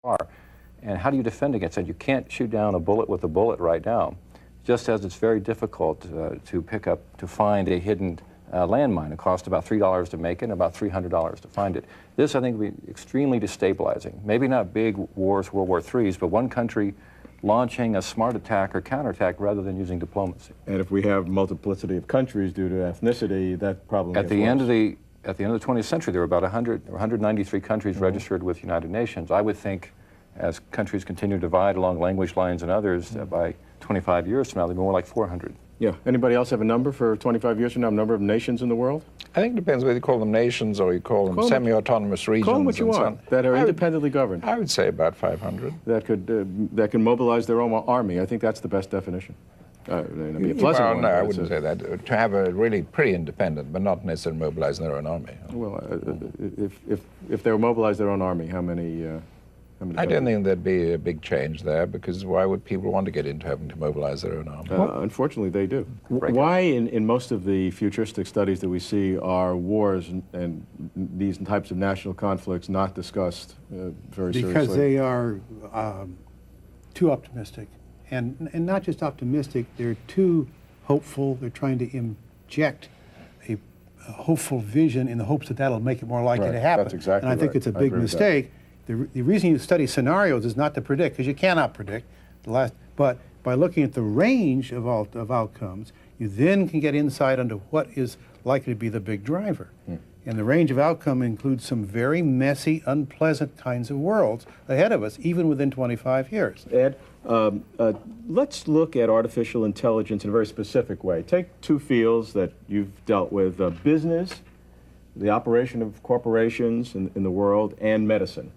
are. And how do you defend against that? You can't shoot down a bullet with a bullet right now, just as it's very difficult to find a hidden landmine. It costs about $3 to make it and about $300 to find it. This, I think, would be extremely destabilizing. Maybe not big wars, World War III's, but one country launching a smart attack or counterattack rather than using diplomacy. And if we have multiplicity of countries due to ethnicity, that problem at the end of the 20th century, there were about 193 countries registered with the United Nations. I would think, as countries continue to divide along language lines and others, by 25 years from now, there'll be more like 400. Yeah. Anybody else have a number for 25 years from now, number of nations in the world? I think it depends whether you call them nations or you call them semi-autonomous regions. Call them what you want, that are independently governed. I would say about 500. That can mobilize their own army. I think that's the best definition. Be a pleasant one, no, I wouldn't say that. To have a really pretty independent, but not necessarily mobilize their own army. Well, if they mobilize their own army, how many I don't think there'd be a big change there, because why would people want to get into having to mobilize their own army? Unfortunately, they do. Why, in most of the futuristic studies that we see, are wars and these types of national conflicts not discussed very seriously? Because they are too optimistic. And not just optimistic, they're too hopeful. They're trying to inject a hopeful vision in the hopes that that'll make it more likely to happen. That's exactly And I think it's a big mistake. The reason you study scenarios is not to predict, because you cannot predict but by looking at the range of outcomes, you then can get insight into what is likely to be the big driver. And the range of outcome includes some very messy, unpleasant kinds of worlds ahead of us, even within 25 years. Ed, let's look at artificial intelligence in a very specific way. Take two fields that you've dealt with, business, the operation of corporations in the world, and medicine.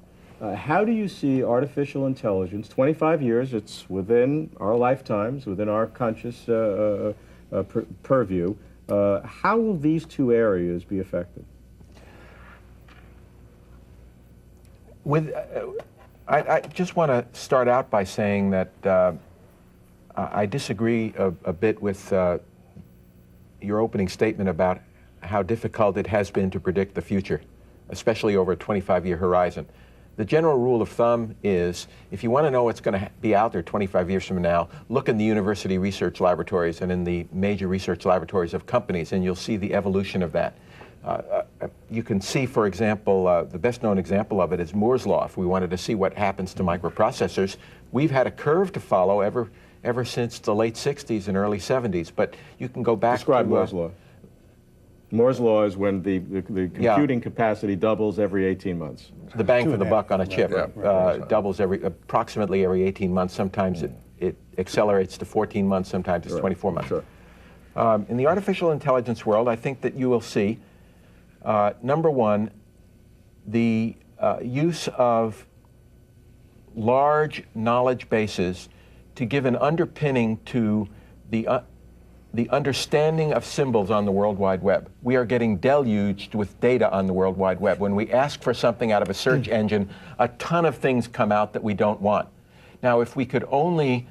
How do you see artificial intelligence, 25 years, it's within our lifetimes, within our conscious purview, how will these two areas be affected? I just want to start out by saying that I disagree a bit with your opening statement about how difficult it has been to predict the future, especially over a 25-year horizon. The general rule of thumb is, if you want to know what's going to be out there 25 years from now, look in the university research laboratories and in the major research laboratories of companies, and you'll see the evolution of that. You can see, for example, the best known example of it is Moore's Law. If we wanted to see what happens to microprocessors, we've had a curve to follow ever since the late 60s and early 70s, but you can go back Describe Moore's Law. Moore's Law is when the computing capacity doubles every 18 months. The bang for the buck on a chip doubles approximately every 18 months. Sometimes it accelerates to 14 months, sometimes it's 24 months. Sure. In the artificial intelligence world, I think that you will see, number one, the use of large knowledge bases to give an underpinning to the understanding of symbols on the World Wide Web. We are getting deluged with data on the World Wide Web. When we ask for something out of a search engine, a ton of things come out that we don't want. Now, if we could only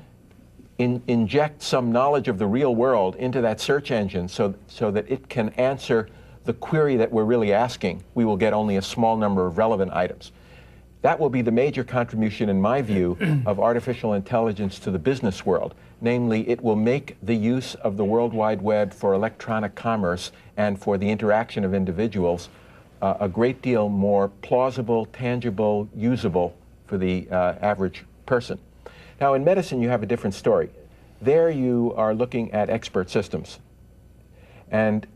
inject some knowledge of the real world into that search engine so that it can answer the query that we're really asking, we will get only a small number of relevant items. That will be the major contribution, in my view, of artificial intelligence to the business world. Namely, it will make the use of the World Wide Web for electronic commerce and for the interaction of individuals a great deal more plausible, tangible, usable for the average person. Now, in medicine, you have a different story. There you are looking at expert systems. And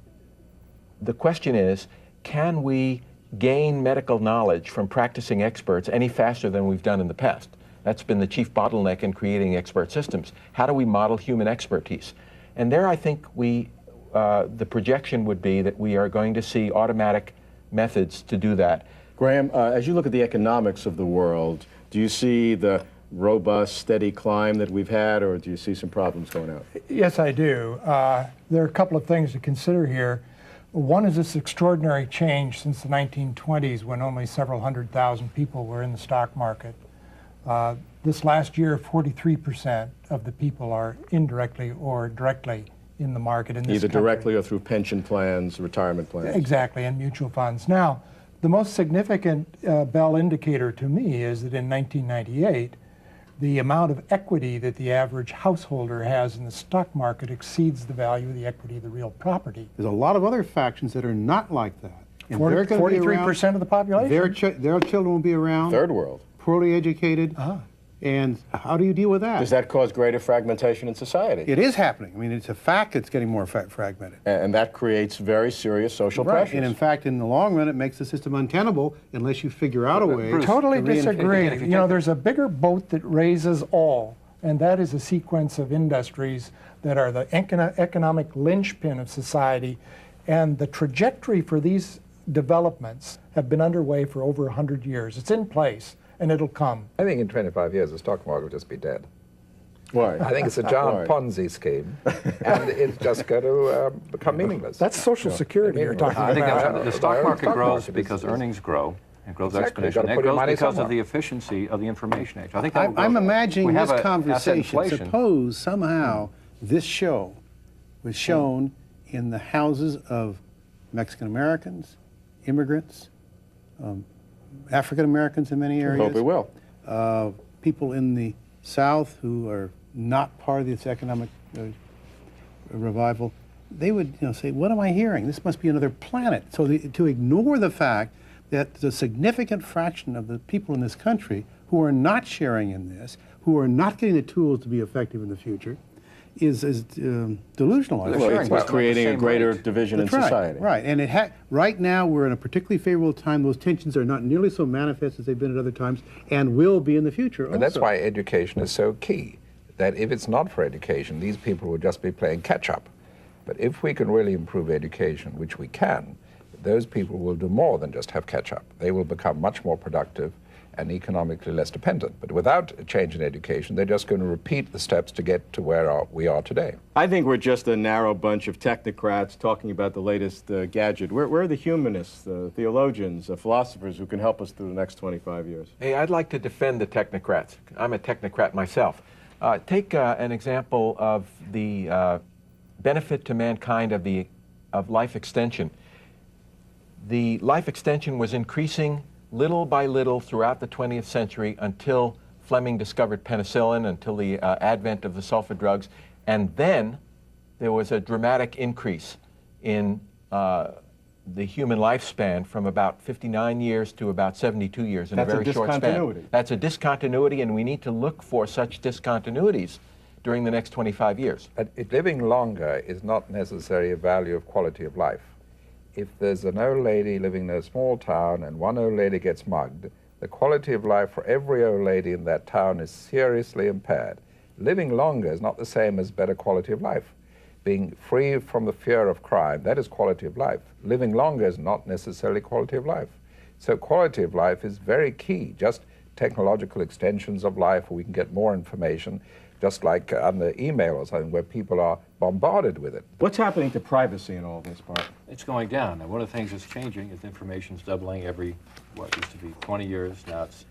the question is, can we gain medical knowledge from practicing experts any faster than we've done in the past? That's been the chief bottleneck in creating expert systems. How do we model human expertise? And there I think the projection would be that we are going to see automatic methods to do that. Graham, as you look at the economics of the world, do you see the robust, steady climb that we've had, or do you see some problems going out? Yes, I do. There are a couple of things to consider here. One is this extraordinary change since the 1920s, when only several 100,000 people were in the stock market. This last year, 43% of the people are indirectly or directly in the market in this Either country. directly or through pension plans, retirement plans. Exactly, and mutual funds. Now, The most significant Bell indicator to me is that in 1998, the amount of equity that the average householder has in the stock market exceeds the value of the equity of the real property. There's a lot of other factions that are not like that. And they're gonna be around. 43% of the population. Their children will be around. Third world. Poorly educated. And how do you deal with that? Does that cause greater fragmentation in society? It is happening. I mean, it's a fact it's getting more fragmented. And that creates very serious social Right. pressures. And in fact, in the long run, it makes the system untenable unless you figure out a way. Bruce, Totally to reintegrate. disagree. If you You know, take there's a bigger boat that raises all, and that is a sequence of industries that are the economic linchpin of society. And the trajectory for these developments have been underway for over 100 years. It's in place, and it'll come. I think in 25 years the stock market will just be dead. Why? I think it's a giant Ponzi scheme, and it's just going to become meaningless. That's Social Security you're talking I think about. that's, the stock market stock grows market because is- earnings grow. It grows Exactly. You've got to exponentially. It put your grows money because of somewhere. the efficiency of the information age. I think that will I'm grow. imagining We have this a asset conversation. inflation. Suppose somehow this show was shown in the houses of Mexican Americans, immigrants, African Americans in many areas. Hope it will. People in the South who are not part of this economic revival. They would, say, "What am I hearing? This must be another planet." So to ignore the fact that there's a significant fraction of the people in this country who are not sharing in this, who are not getting the tools to be effective in the future, is delusional. I They're think. sharing It's at the creating a same greater rate. division That's in right, society. right. And right now we're in a particularly favorable time. Those tensions are not nearly so manifest as they've been at other times, and will be in the future. And that's also. why education is so key, that if it's not for education, these people will just be playing catch-up. But if we can really improve education, which we can, those people will do more than just have catch-up. They will become much more productive and economically less dependent. But without a change in education, they're just going to repeat the steps to get to where we are today. I think we're just a narrow bunch of technocrats talking about the latest gadget. Where are the humanists, the theologians, the philosophers who can help us through the next 25 years? Hey, I'd like to defend the technocrats. I'm a technocrat myself. Take an example of the benefit to mankind of life extension. The life extension was increasing little by little throughout the 20th century until Fleming discovered penicillin, until the advent of the sulfa drugs, and then there was a dramatic increase in the human lifespan from about 59 years to about 72 years in That's a a very short discontinuity. span. That's a discontinuity, and we need to look for such discontinuities during the next 25 years. But living longer is not necessarily a value of quality of life. If there's an old lady living in a small town and one old lady gets mugged, the quality of life for every old lady in that town is seriously impaired. Living longer is not the same as better quality of life. Being free from the fear of crime, that is quality of life. Living longer is not necessarily quality of life. So quality of life is very key. Just technological extensions of life where we can get more information, just like on the email or something where people are bombarded with it. What's happening to privacy in all this, Bart? It's going down. And one of the things that's changing is information's doubling every, what used to be 20 years, now it's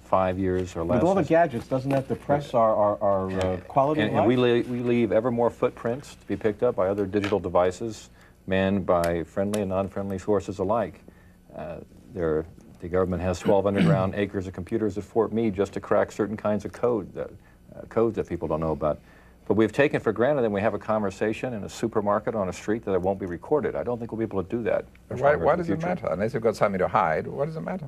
5 years or less. With all the gadgets, doesn't that depress our quality of And life? we leave ever more footprints to be picked up by other digital devices, manned by friendly and non-friendly sources alike. The government has 12 underground acres of computers at Fort Meade just to crack certain kinds of codes that people don't know about. But we've taken for granted that we have a conversation in a supermarket on a street that it won't be recorded. I don't think we'll be able to do that. much Why longer in the does it future. matter? Unless you've got something to hide, what does it matter?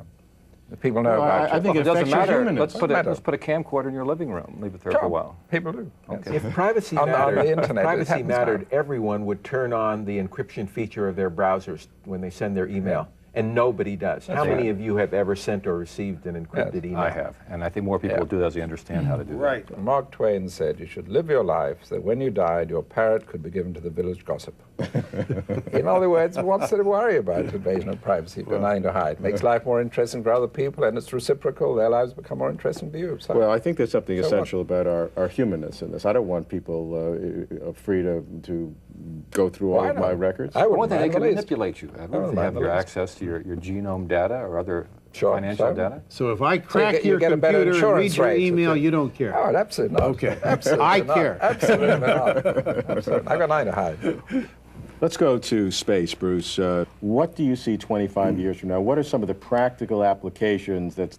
The people know Well, about I you. think It it doesn't affects your matter. humanness. Let's put a camcorder in your living room. Leave it there for a while. People do. yes. If privacy On the mattered, internet, if it privacy happens mattered, now. everyone would turn on the encryption feature of their browsers when they send their email, and nobody does. How many right. of you have ever sent or received an encrypted Yes, email? I have, and I think more people Yeah. will do that as they understand how to do that. Mark Twain said you should live your life so that when you died, your parrot could be given to the village gossip. In other words, what's there to worry about invasion of privacy? You've got nothing to hide. Makes life more interesting for other people, and it's reciprocal. Their lives become more interesting to you. So, Well, I think there's something So what? essential about our humanness in this. I don't want people free to go through all Well, I of my don't. records. I wouldn't One thing, they mind can the least. manipulate you. Edward. wouldn't They have mind the your least. access to your genome data or other Sure, financial so? data. So if I crack you your get a better computer and read insurance your rate. email, you don't care. Oh, absolutely not. Okay. Absolutely I not. care. Absolutely not. Absolutely. I've got nothing to hide. Let's go to space, Bruce. What do you see 25 years from now? What are some of the practical applications that